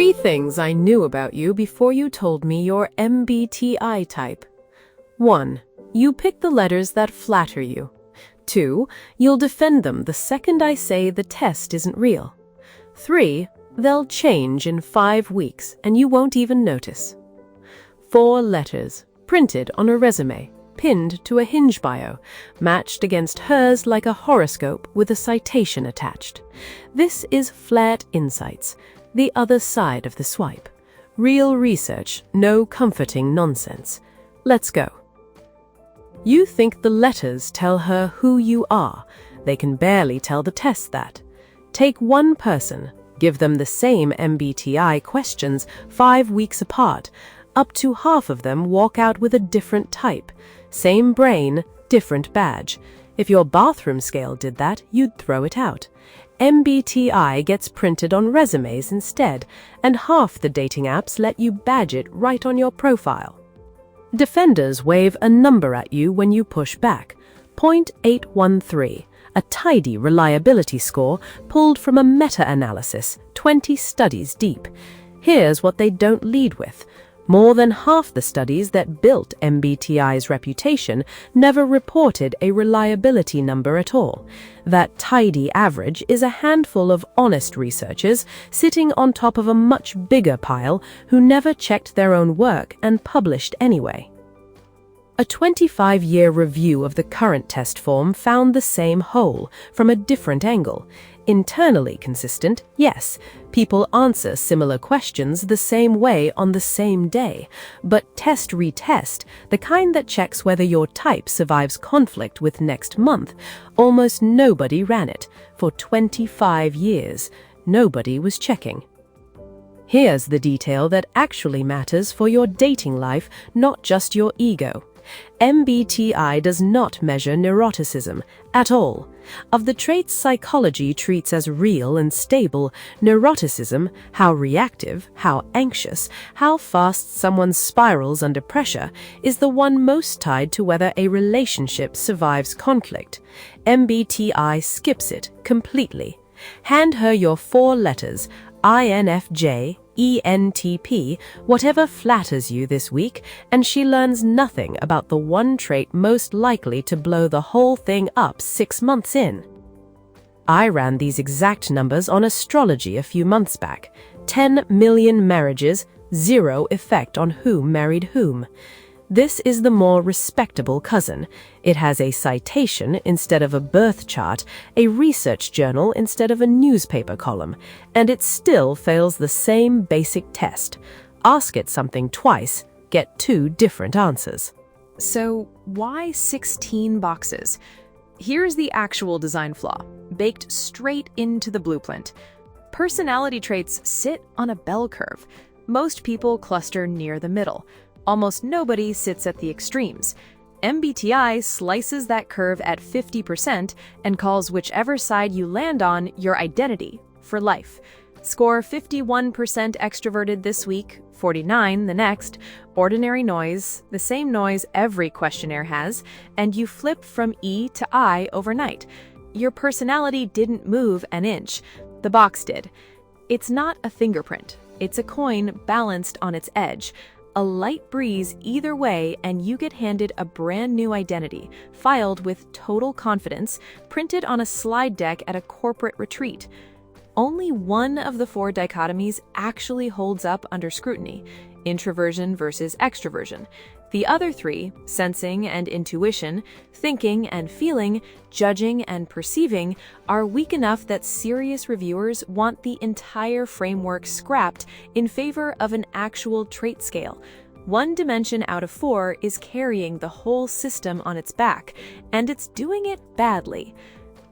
3 things I knew about you before you told me your MBTI type. 1. You pick the letters that flatter you. 2. You'll defend them the second I say the test isn't real. 3. They'll change in 5 weeks and you won't even notice. 4 letters, printed on a resume, pinned to a Hinge bio, matched against hers like a horoscope with a citation attached. This is Flairt Insights, the other side of the swipe. Real research, no comforting nonsense. Let's go. You think the letters tell her who you are. They can barely tell the test that. Take one person, give them the same MBTI questions 5 weeks apart. Up to half of them walk out with a different type. Same brain, different badge. If your bathroom scale did that, you'd throw it out. MBTI gets printed on resumes instead, and half the dating apps let you badge it right on your profile. Defenders wave a number at you when you push back. 0.813, a tidy reliability score pulled from a meta-analysis, 20 studies deep. Here's what they don't lead with. More than half the studies that built MBTI's reputation never reported a reliability number at all. That tidy average is a handful of honest researchers sitting on top of a much bigger pile who never checked their own work and published anyway. A 25-year review of the current test form found the same hole from a different angle. Internally consistent, yes, people answer similar questions the same way on the same day. But test-retest, the kind that checks whether your type survives conflict with next month, almost nobody ran it. For 25 years, nobody was checking. Here's the detail that actually matters for your dating life, not just your ego. MBTI does not measure neuroticism at all. Of the traits psychology treats as real and stable, neuroticism, how reactive, how anxious, how fast someone spirals under pressure, is the one most tied to whether a relationship survives conflict. MBTI skips it completely. Hand her your 4 letters, INFJ, ENTP, whatever flatters you this week, and she learns nothing about the one trait most likely to blow the whole thing up 6 months in. I ran these exact numbers on astrology a few months back. 10 million marriages, 0 effect on who married whom. This is the more respectable cousin. It has a citation instead of a birth chart, a research journal instead of a newspaper column, and it still fails the same basic test. Ask it something twice, get 2 different answers. So why 16 boxes? Here's the actual design flaw, baked straight into the blueprint. Personality traits sit on a bell curve. Most people cluster near the middle. Almost nobody sits at the extremes. MBTI slices that curve at 50% and calls whichever side you land on your identity for life. Score 51% extroverted this week, 49 the next, ordinary noise, the same noise every questionnaire has, and you flip from E to I overnight. Your personality didn't move an inch. The box did. It's not a fingerprint. It's a coin balanced on its edge. A light breeze either way and you get handed a brand new identity, filed with total confidence, printed on a slide deck at a corporate retreat. Only one of the 4 dichotomies actually holds up under scrutiny: introversion versus extroversion. The other 3, sensing and intuition, thinking and feeling, judging and perceiving, are weak enough that serious reviewers want the entire framework scrapped in favor of an actual trait scale. 1 dimension out of 4 is carrying the whole system on its back, and it's doing it badly.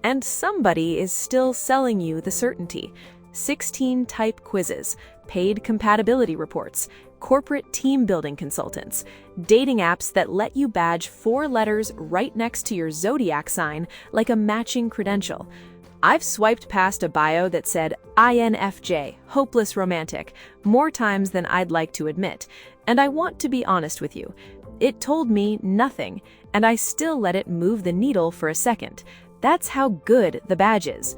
And somebody is still selling you the certainty. 16 type quizzes, paid compatibility reports, corporate team-building consultants, dating apps that let you badge 4 letters right next to your zodiac sign like a matching credential. I've swiped past a bio that said INFJ, hopeless romantic, more times than I'd like to admit, and I want to be honest with you. It told me nothing, and I still let it move the needle for a second. That's how good the badge is.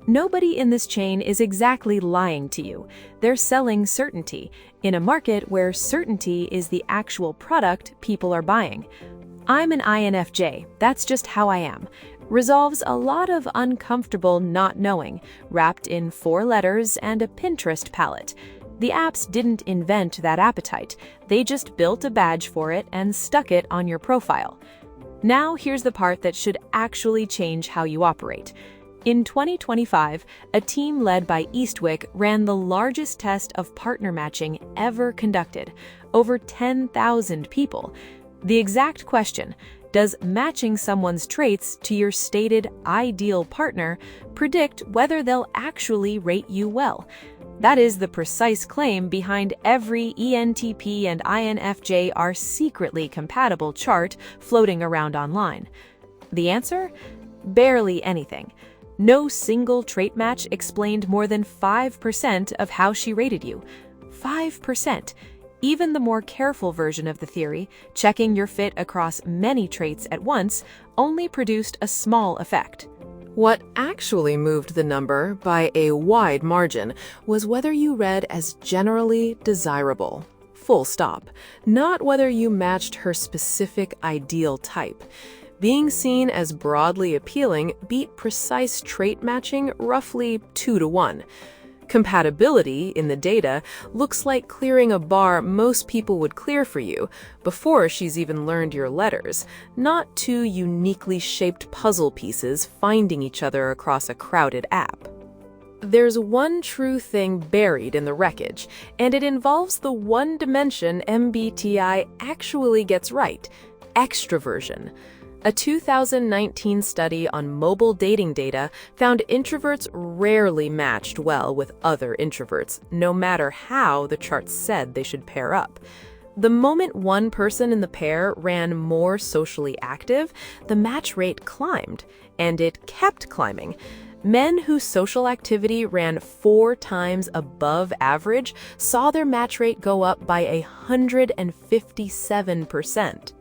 Nobody in this chain is exactly lying to you. They're selling certainty in a market where certainty is the actual product people are buying. I'm an INFJ, that's just how I am. Resolves a lot of uncomfortable not knowing, wrapped in 4 letters and a Pinterest palette. The apps didn't invent that appetite, they just built a badge for it and stuck it on your profile. Now here's the part that should actually change how you operate. In 2025, a team led by Eastwick ran the largest test of partner matching ever conducted, over 10,000 people. The exact question: does matching someone's traits to your stated ideal partner predict whether they'll actually rate you well? That is the precise claim behind every ENTP and INFJ are secretly compatible chart floating around online. The answer? Barely anything. No single trait match explained more than 5% of how she rated you. 5%. Even the more careful version of the theory, checking your fit across many traits at once, only produced a small effect. What actually moved the number by a wide margin was whether you read as generally desirable. Full stop. Not whether you matched her specific ideal type. Being seen as broadly appealing beat precise trait matching roughly 2 to 1. Compatibility in the data looks like clearing a bar most people would clear for you before she's even learned your letters, not 2 uniquely shaped puzzle pieces finding each other across a crowded app. There's one true thing buried in the wreckage, and it involves the one dimension MBTI actually gets right: extroversion. A 2019 study on mobile dating data found introverts rarely matched well with other introverts, no matter how the charts said they should pair up. The moment one person in the pair ran more socially active, the match rate climbed, and it kept climbing. Men whose social activity ran 4 times above average saw their match rate go up by 157%.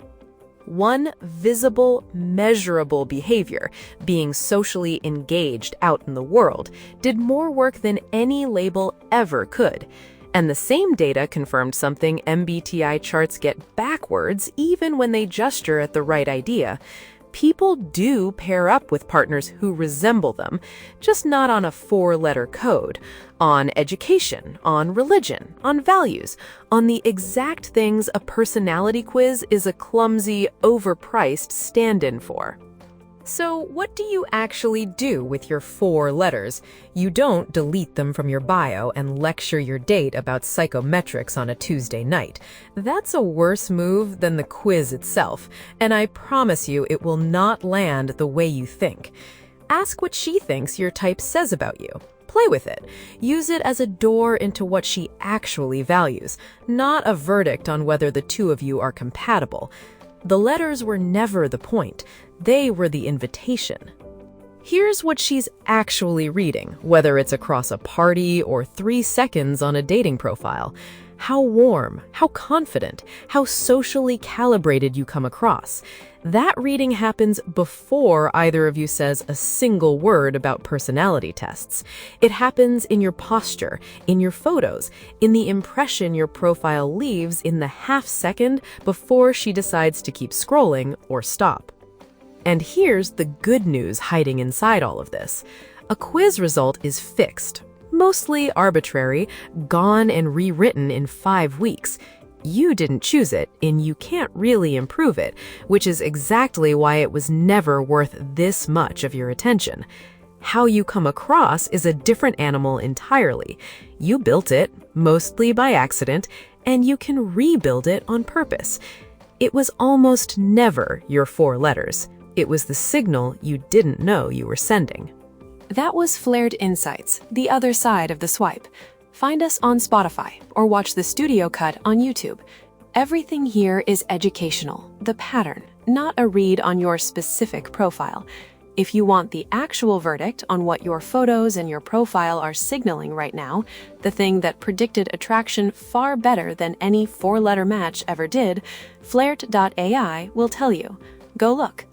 One visible, measurable behavior, being socially engaged out in the world, did more work than any label ever could. And the same data confirmed something MBTI charts get backwards even when they gesture at the right idea. People do pair up with partners who resemble them, just not on a 4-letter code, on education, on religion, on values, on the exact things a personality quiz is a clumsy, overpriced stand-in for. So what do you actually do with your 4 letters? You don't delete them from your bio and lecture your date about psychometrics on a Tuesday night. That's a worse move than the quiz itself, and I promise you it will not land the way you think. Ask what she thinks your type says about you. Play with it. Use it as a door into what she actually values, not a verdict on whether the 2 of you are compatible. The letters were never the point. They were the invitation. Here's what she's actually reading, whether it's across a party or 3 seconds on a dating profile. How warm, how confident, how socially calibrated you come across. That reading happens before either of you says a single word about personality tests. It happens in your posture, in your photos, in the impression your profile leaves in the half second before she decides to keep scrolling or stop. And here's the good news hiding inside all of this. A quiz result is fixed, mostly arbitrary, gone and rewritten in 5 weeks. You didn't choose it, and you can't really improve it, which is exactly why it was never worth this much of your attention. How you come across is a different animal entirely. You built it, mostly by accident, and you can rebuild it on purpose. It was almost never your 4 letters. It was the signal you didn't know you were sending. That was Flairt Insights, the other side of the swipe. Find us on Spotify or watch the studio cut on YouTube. Everything here is educational, the pattern, not a read on your specific profile. If you want the actual verdict on what your photos and your profile are signaling right now, the thing that predicted attraction far better than any 4-letter match ever did, flairt.ai will tell you. Go look.